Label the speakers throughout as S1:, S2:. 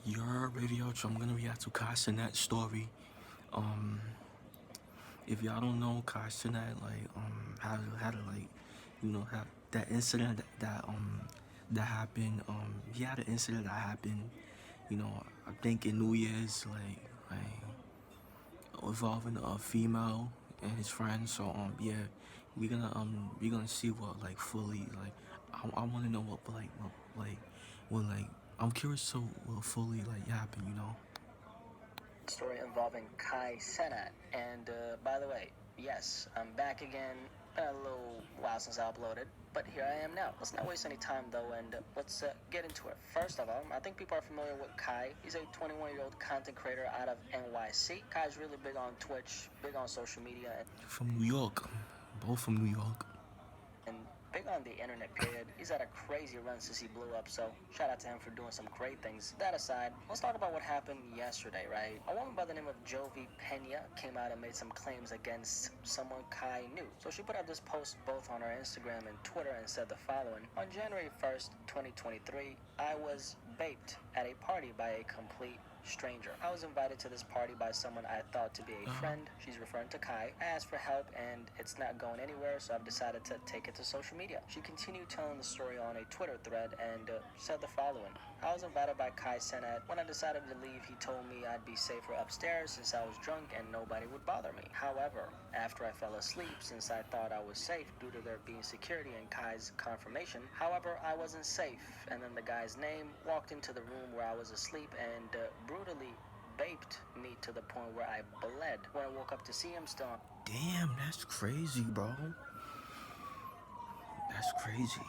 S1: Your WavyOcho, I'm gonna react to Cenat story. Um, if y'all don't know, Cenat how to like, how that incident that happened. He had an incident that happened. I think in New Year's, involving a female and his friends. So yeah, we're gonna see what like fully like. I want to know what I'm curious to what fully like happened.
S2: Story involving Cenat. And by the way, yes, I'm back again. Been a little while since I uploaded, but here I am now. Let's not waste any time though, and let's get into it. First of all, I think people are familiar with Kai. He's a 21-year-old content creator out of NYC. Kai's really big on Twitch, big on social media, and
S1: from New York, both from New York.
S2: And big on the internet period. He's had a crazy run since he blew up, so shout out to him for doing some great things. That aside, let's talk about what happened yesterday, right? A woman by the name of Jovi Pena came out and made some claims against someone Kai knew. So she put out this post both on her Instagram and Twitter and said the following: on January 1st, 2023, I was baped at a party by a complete stranger. I was invited to this party by someone I thought to be a friend. She's referring to Kai. I asked for help and it's not going anywhere, so I've decided to take it to social media. She continued telling the story on a Twitter thread and said the following: I was invited by Cenat. When I decided to leave, he told me I'd be safer upstairs since I was drunk and nobody would bother me. However, after I fell asleep, since I thought I was safe due to there being security and Kai's confirmation, however, I wasn't safe. And then the guy's name walked into the room where I was asleep and brutally baped me to the point where I bled. When I woke up to see him still on.
S1: Damn, that's crazy, bro. That's crazy.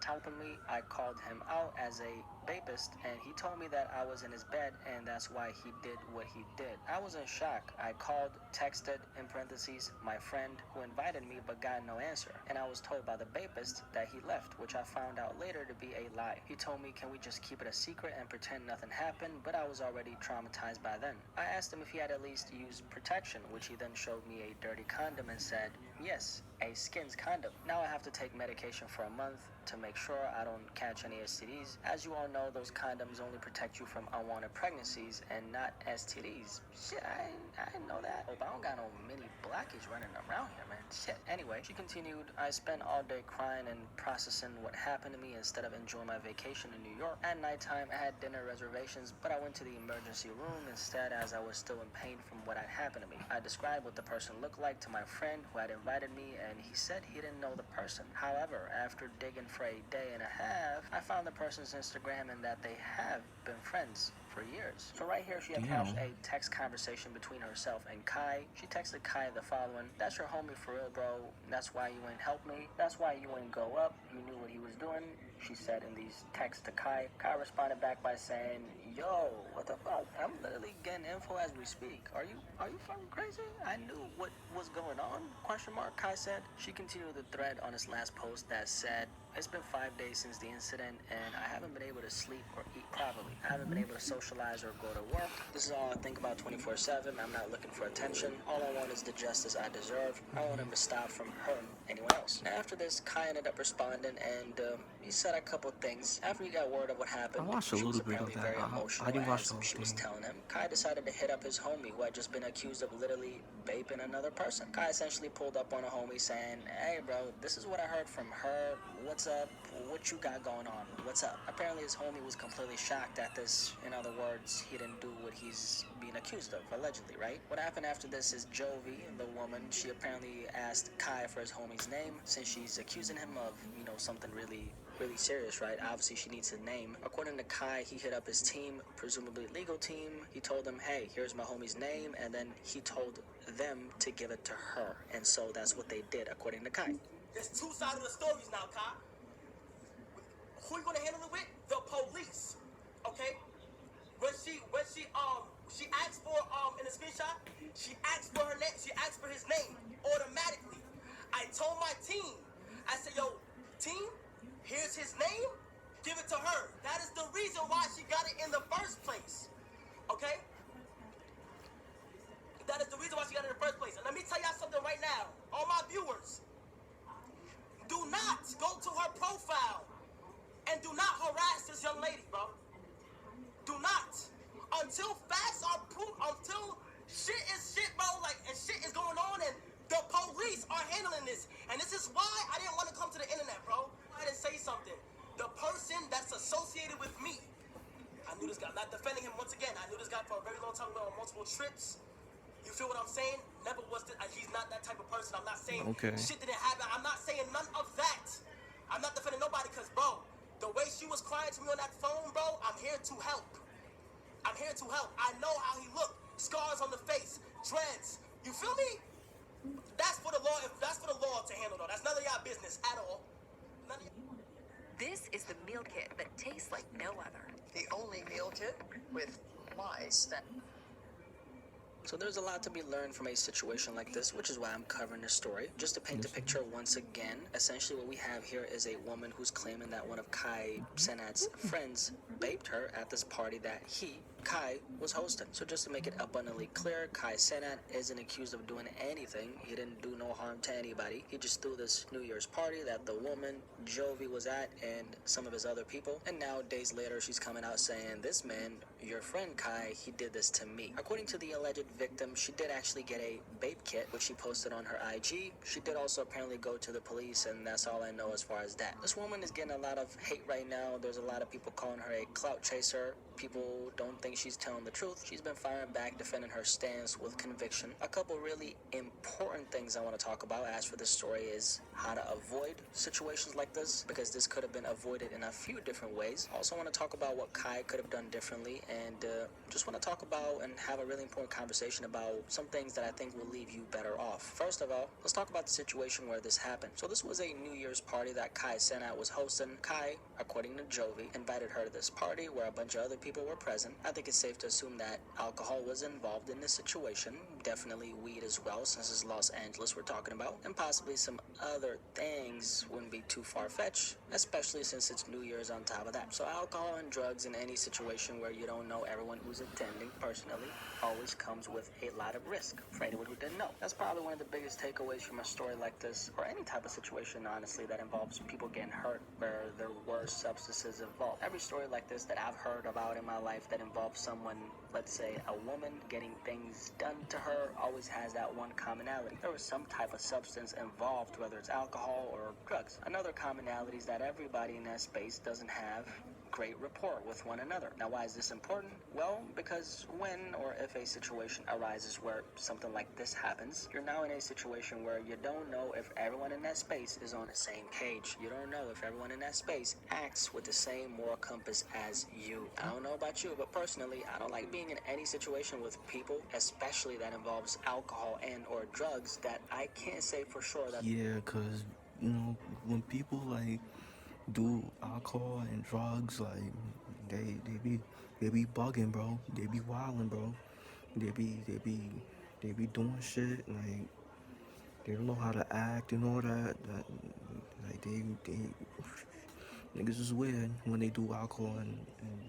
S2: Top of me, I called him out as a bapist, and he told me that I was in his bed, and that's why he did what he did. I was in shock. I called, texted, in parentheses, my friend who invited me but got no answer, and I was told by the bapist that he left, which I found out later to be a lie. He told me, can we just keep it a secret and pretend nothing happened, but I was already traumatized by then. I asked him if he had at least used protection, which he then showed me a dirty condom and said, yes, a Skins condom. Now I have to take medication for a month to make sure I don't catch any STDs. As you all know, those condoms only protect you from unwanted pregnancies and not STDs. Shit, I didn't know that. Hope I don't got no mini blackies running around here, man. Shit. Anyway, she continued, I spent all day crying and processing what happened to me instead of enjoying my vacation in New York. At nighttime, I had dinner reservations, but I went to the emergency room instead as I was still in pain from what had happened to me. I described what the person looked like to my friend who had invited me, and he said he didn't know the person. However, after digging for a day and a half, I found the person's Instagram and that they have been friends for years. So right here, she attached a text conversation between herself and Kai. She texted Kai the following: that's your homie for real, bro. That's why you ain't help me. That's why you ain't go up. You knew what he was doing, she said in these texts to Kai. Kai responded back by saying, yo, what the fuck? I'm literally getting info as we speak. Are you fucking crazy? I knew what was going on? Question mark, Kai said. She continued the thread on his last post that said, it's been 5 days since the incident and I haven't been able to sleep or eat properly. I haven't been able to socialize or go to work. This is all I think about 24/7. I'm not looking for attention. All I want is the justice I deserve. I want him to stop from hurting anyone else. Now, after this, Kai ended up responding and he said a couple things. After he got word of what happened,
S1: I watched a little bit of that.
S2: very emotional
S1: I didn't watch
S2: as
S1: the whole
S2: she was
S1: thing.
S2: telling him. Kai decided to hit up his homie who had just been accused of literally vaping another person. Kai essentially pulled up on a homie saying, hey bro, this is what I heard from her. What's up? What you got going on? What's up? Apparently his homie was completely shocked at this. In other words, he didn't do what he's being accused of, allegedly, right? What happened after this is Jovi, the woman, she apparently asked Kai for his homie's name since she's accusing him of, something really serious, right? Obviously, she needs a name. According to Kai, he hit up his team, presumably legal team. He told them, hey, here's my homie's name, and then he told them to give it to her. And so that's what they did, according to Kai.
S3: There's two sides of the stories now, Kai. Who you gonna handle it with? The police. Okay? When she asked for in the screenshot, she asked for her name, she asked for his name automatically. I told my team, I said, yo, team, here's his name, give it to her. That is the reason why she got it in the first place. Okay? That is the reason why she got it in the first place. And let me tell y'all something right now, all my viewers. Do not go to her profile and do not harass this young lady. until facts are proved, until shit is shit, bro, like, and shit is going on, and the police are handling this. And this is why I didn't want to come to the internet, bro. I had to say something. The person that's associated with me, I knew this guy, not defending him once again, I knew this guy for a very long time. We went on multiple trips. You feel what I'm saying? Never was, he's not that type of person. I'm not saying shit didn't happen. I'm not saying none of that. I'm not defending nobody because, bro, the way she was crying to me on that phone, bro, I'm here to help. I'm here to help. I know how he looked. Scars on the face, dreads. You feel me? That's for the law. That's for the law to handle, though. That's none of y'all business at all. None of y'all.
S4: This is the meal kit that tastes like no other.
S5: The only meal kit with my scent.
S2: So there's a lot to be learned from a situation like this, which is why I'm covering this story. Just to paint the picture once again, essentially what we have here is a woman who's claiming that one of Cenat's friends baped her at this party that Kai, was hosting. So just to make it abundantly clear, Cenat isn't accused of doing anything. He didn't do no harm to anybody. He just threw this New Year's party that the woman, Jovi, was at and some of his other people. And now, days later, she's coming out saying, this man, your friend Kai, he did this to me. According to the alleged victim, she did actually get a bape kit, which she posted on her IG. She did also apparently go to the police, and that's all I know as far as that. This woman is getting a lot of hate right now. There's a lot of people calling her a clout chaser. People don't think she's telling the truth. She's been firing back, defending her stance with conviction. A couple really important things I want to talk about as for this story is how to avoid situations like this, because this could have been avoided in a few different ways. Also want to talk about what Kai could have done differently, and just want to talk about and have a really important conversation about some things that I think will leave you better off. First of all, let's talk about the situation where this happened. So this was a New Year's party that Cenat was hosting. Kai, according to Jovi, invited her to this party where a bunch of other people were present. I think it's safe to assume that alcohol was involved in this situation. Definitely weed as well, since it's Los Angeles we're talking about. And possibly some other things wouldn't be too far-fetched, especially since it's New Year's on top of that. So alcohol and drugs in any situation where you don't know everyone who's attending personally always comes with a lot of risk for anyone who didn't know. That's probably one of the biggest takeaways from a story like this, or any type of situation, honestly, that involves people getting hurt where there were substances involved. Every story like this that I've heard about in my life that involves someone, let's say a woman, getting things done to her, always has that one commonality. There was some type of substance involved, whether it's alcohol or drugs. Another commonality is that everybody in that space doesn't have great rapport with one another. Now, why is this important? Well, because when or if a situation arises where something like this happens, you're now in a situation where you don't know if everyone in that space is on the same page. You don't know if everyone in that space acts with the same moral compass as you. I don't know about you, but personally, I don't like being in any situation with people, especially that involves alcohol and or drugs, that I can't say for sure that...
S1: Yeah, because, you know, when people, like, do alcohol and drugs, like, they be bugging, bro. They be wilding, bro. They be doing shit, like, they don't know how to act and all that. Like, they niggas is weird when they do alcohol and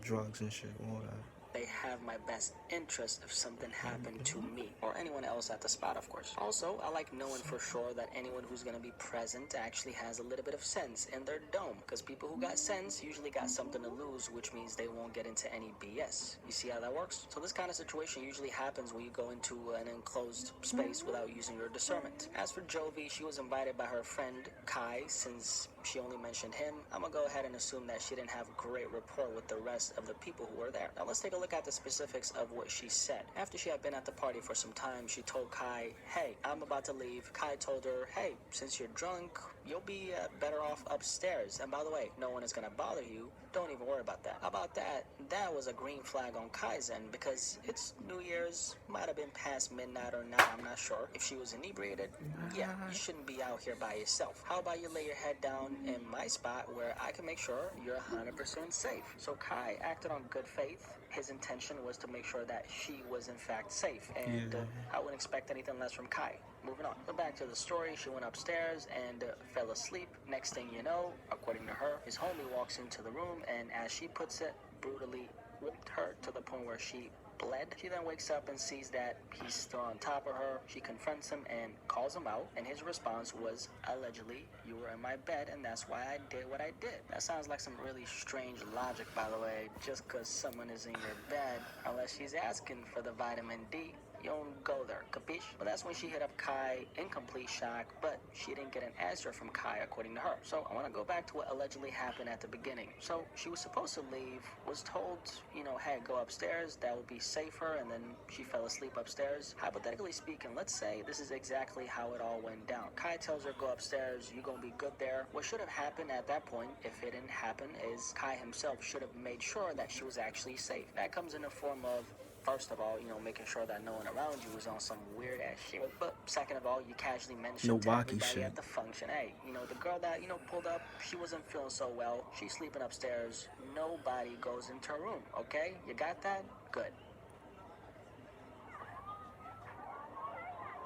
S1: drugs and shit, all that.
S2: They have my best interest if something happened to me, or anyone else at the spot, of course. Also, I like knowing for sure that anyone who's going to be present actually has a little bit of sense in their dome, because people who got sense usually got something to lose, which means they won't get into any BS. You see how that works? So this kind of situation usually happens when you go into an enclosed space without using your discernment. As for Jovi, she was invited by her friend Kai. Since she only mentioned him, I'm gonna go ahead and assume that she didn't have great rapport with the rest of the people who were there. Now let's take a look at the specifics of what she said. After she had been at the party for some time, she told Kai, hey, I'm about to leave. Kai told her, hey, since you're drunk, you'll be better off upstairs. And by the way, no one is gonna bother you. Don't even worry about that. How about that? That was a green flag on Kai's end, because it's New Year's, might have been past midnight or not, I'm not sure. If she was inebriated, yeah, you shouldn't be out here by yourself. How about you lay your head down in my spot where I can make sure you're 100% safe? So Kai acted on good faith. His intention was to make sure that she was in fact safe, and I wouldn't expect anything less from Kai. Moving on. But back to the story, she went upstairs and fell asleep. Next thing you know, according to her, his homie walks into the room and, as she puts it, brutally whipped her to the point where she bled. She then wakes up and sees that he's still on top of her. She confronts him and calls him out, and his response was, allegedly, you were in my bed, and that's why I did what I did. That sounds like some really strange logic, by the way. Just because someone is in your bed, unless she's asking for the vitamin D, you don't go there, capiche? But that's when she hit up Kai in complete shock, but she didn't get an answer from Kai according to her. So I want to go back to what allegedly happened at the beginning. So she was supposed to leave, was told, hey, go upstairs, that would be safer, and then she fell asleep upstairs. Hypothetically speaking, let's say this is exactly how it all went down. Kai tells her, go upstairs, you're gonna be good there. What should have happened at that point, if it didn't happen, is Kai himself should have made sure that she was actually safe. That comes in the form of, first of all, making sure that no one around you was on some weird ass shit. But second of all, you casually mentioned to
S1: Milwaukee
S2: everybody
S1: shit.
S2: at the function, hey, the girl that, pulled up, she wasn't feeling so well. She's sleeping upstairs. Nobody goes into her room, okay? You got that? Good.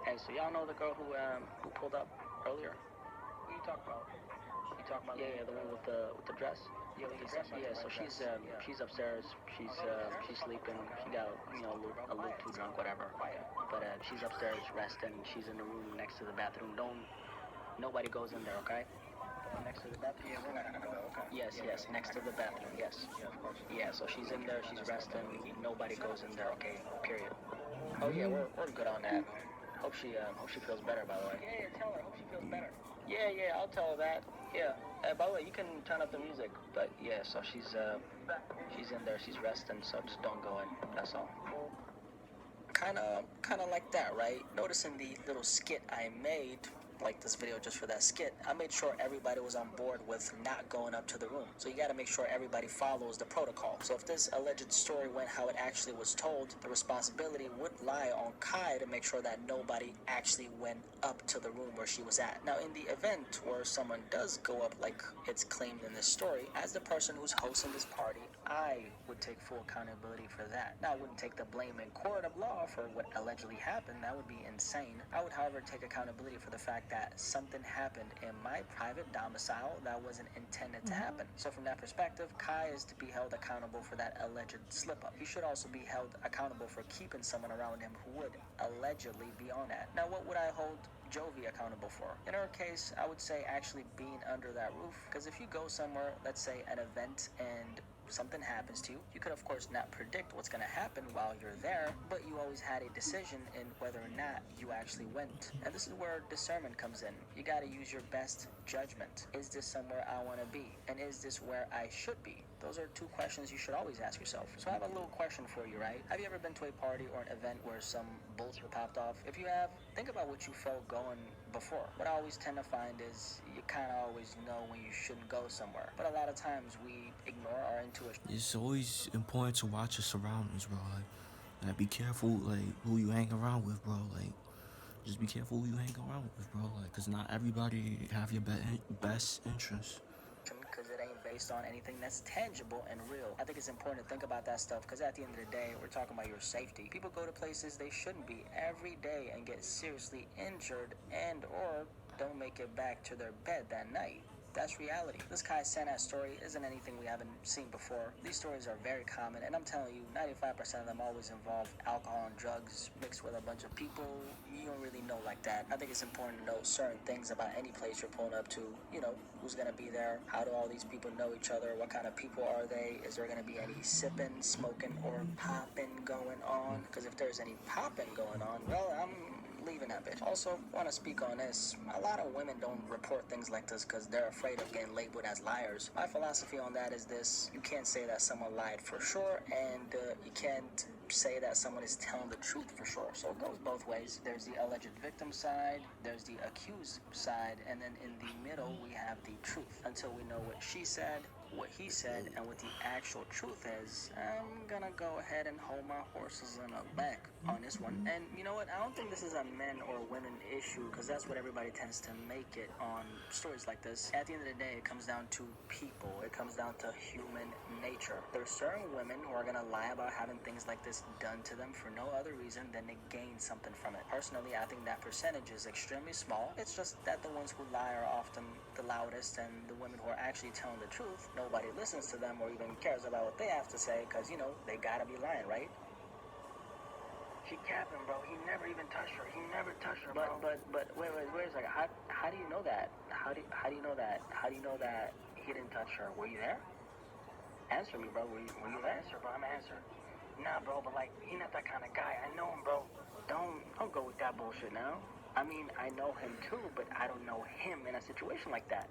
S2: Hey, so y'all know the girl who pulled up earlier? Who you talking about? You talking about? Yeah, the one with the dress. Yeah, so she's upstairs. She's sleeping. She got a little too drunk, whatever. But she's upstairs resting. She's in the room next to the bathroom. Nobody goes in there, okay? Next to the bathroom. Yeah, we're not gonna go. Okay. Yes, next to the bathroom. Yes. Yeah, of course. Yeah, so she's in there. She's resting. Nobody goes in there, okay? Period. Oh yeah, we're good on that. Hope she feels better, by the way. Yeah, tell her. Hope she feels better. Yeah, I'll tell her that. Yeah. By the way, you can turn up the music. But yeah, so she's in there. She's resting. So just don't go in. That's all. Kind of like that, right? Noticing the little skit I made, like this video just for that skit, I made sure everybody was on board with not going up to the room. So you got to make sure everybody follows the protocol. So if this alleged story went how it actually was told, the responsibility would lie on Kai to make sure that nobody actually went up to the room where she was at. Now, in the event where someone does go up like it's claimed in this story, as the person who's hosting this party, I would take full accountability for that. Now, I wouldn't take the blame in court of law for what allegedly happened. That would be insane. I would, however, take accountability for the fact that something happened in my private domicile that wasn't intended to happen. So from that perspective, Kai is to be held accountable for that alleged slip-up. He should also be held accountable for keeping someone around him who would allegedly be on that. Now, what would I hold Jovi accountable for? In her case, I would say actually being under that roof, because if you go somewhere, let's say an event, and something happens to you, you could of course not predict what's going to happen while you're there, but you always had a decision in whether or not you actually went. And this is where discernment comes in. You got to use your best judgment. Is this somewhere I want to be? And is this where I should be? Those are two questions you should always ask yourself. So I have a little question for you, right? Have you ever been to a party or an event where some bullshit popped off? If you have, think about what you felt going before. What I always tend to find is you kind of always know when you shouldn't go somewhere. But a lot of times we ignore our intuition.
S1: It's always important to watch your surroundings, bro. Like be careful, like, who you hang around with, bro. Like, just be careful who you hang around with, bro. Like, cause not everybody have your best interests.
S2: Because it ain't based on anything that's tangible and real. I think it's important to think about that stuff, because at the end of the day, we're talking about your safety. People go to places they shouldn't be every day and get seriously injured and or don't make it back to their bed that night. That's reality. This Kai Cenat story isn't anything we haven't seen before. These stories are very common, and I'm telling you, 95% of them always involve alcohol and drugs mixed with a bunch of people you don't really know like that. I think it's important to know certain things about any place you're pulling up to. Who's gonna be there? How do all these people know each other? What kind of people are they? Is there gonna be any sipping, smoking, or popping going on? Because if there's any popping going on, well, I'm leaving that bitch. Also, want to speak on this. A lot of women don't report things like this because they're afraid of getting labeled as liars. My philosophy on that is this: you can't say that someone lied for sure, and you can't say that someone is telling the truth for sure. So it goes both ways. There's the alleged victim side, there's the accused side, and then in the middle we have the truth. Until we know what she said, what he said, and what the actual truth is, I'm gonna go ahead and hold my horses in the back on this one. And you know what? I don't think this is a men or women issue, because that's what everybody tends to make it on stories like this. At the end of the day, it comes down to people. It comes down to human nature. There's certain women who are gonna lie about having things like this done to them for no other reason than to gain something from it. Personally, I think that percentage is extremely small. It's just that the ones who lie are often the loudest, and the women who are actually telling the truth, nobody listens to them or even cares about what they have to say, because they gotta be lying, right? She capping, bro. He never even touched her. He never touched her, bro. But wait a second. How do you know that? How do you know that? How do you know that he didn't touch her? Were you there? Answer me, bro. Were you there? Answer, bro. I'm answering. Nah, bro. But like, he not that kind of guy. I know him, bro. Don't go with that bullshit now. I mean, I know him too, but I don't know him in a situation like that.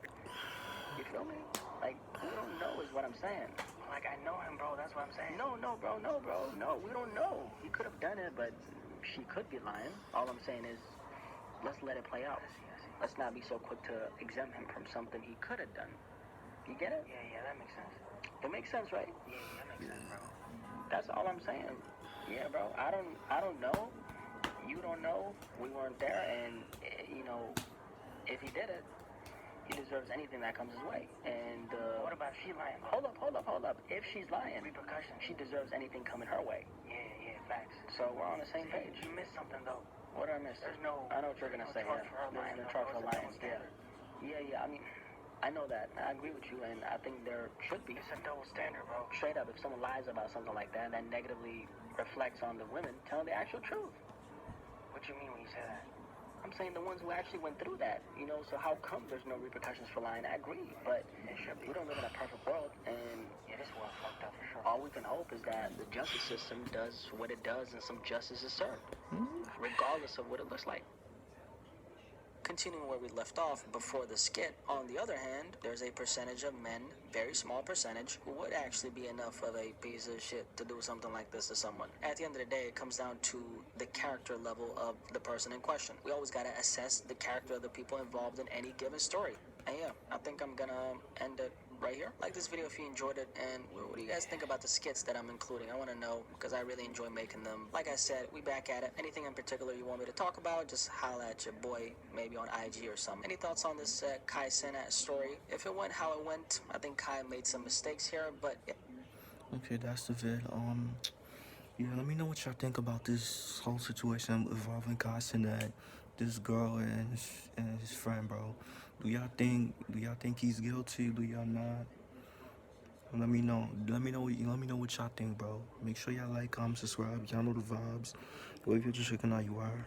S2: You feel me? Like, we don't know is what I'm saying. Like, I know him, bro. That's what I'm saying. No, bro. No, we don't know. He could have done it, but she could be lying. All I'm saying is, let's let it play out. Let's not be so quick to exempt him from something he could have done. You get it? Yeah, that makes sense. It makes sense, right? Yeah, that makes sense, bro. That's all I'm saying. Yeah, bro. I don't know. You don't know. We weren't there, and you know, if he did it, he deserves anything that comes his way. And what about if she lying? Hold up. If she's lying, repercussions. She deserves anything coming her way. Yeah, facts. So we're on the same page. You missed something though. What did I miss? I know what you're gonna say. There's no charge for lying. Yeah. I mean, I know that. I agree with you, and I think there should be. It's a double standard, bro. Straight up, if someone lies about something like that, that negatively reflects on the women, tell the actual truth. What you mean when you say that? I'm saying the ones who actually went through that, you know, so how come there's no repercussions for lying? I agree, but we don't live in a perfect world, and this world fucked up for sure. All we can hope is that the justice system does what it does and some justice is served, regardless of what it looks like. Continuing where we left off before the skit, on the other hand, there's a percentage of men, very small percentage, who would actually be enough of a piece of shit to do something like this to someone. At the end of the day, it comes down to the character level of the person in question. We always gotta assess the character of the people involved in any given story. And yeah, I think I'm gonna end it right here. Like this video if you enjoyed it, and what do you guys think about the skits that I'm including? I want to know, because I really enjoy making them. Like I said, we back at it. Anything in particular you want me to talk about, just holla at your boy, maybe on IG or something. Any thoughts on this Kai Cenat story? If it went how it went, I think Kai made some mistakes here, but yeah.
S1: Okay, that's the vid. Yeah, let me know what y'all think about this whole situation involving Cashapp, this girl and his friend, bro. Do y'all think he's guilty? Do y'all not? Let me know. Let me know what y'all think, bro. Make sure y'all like, comment, subscribe. Y'all know the vibes. WavyOcho checking out you are.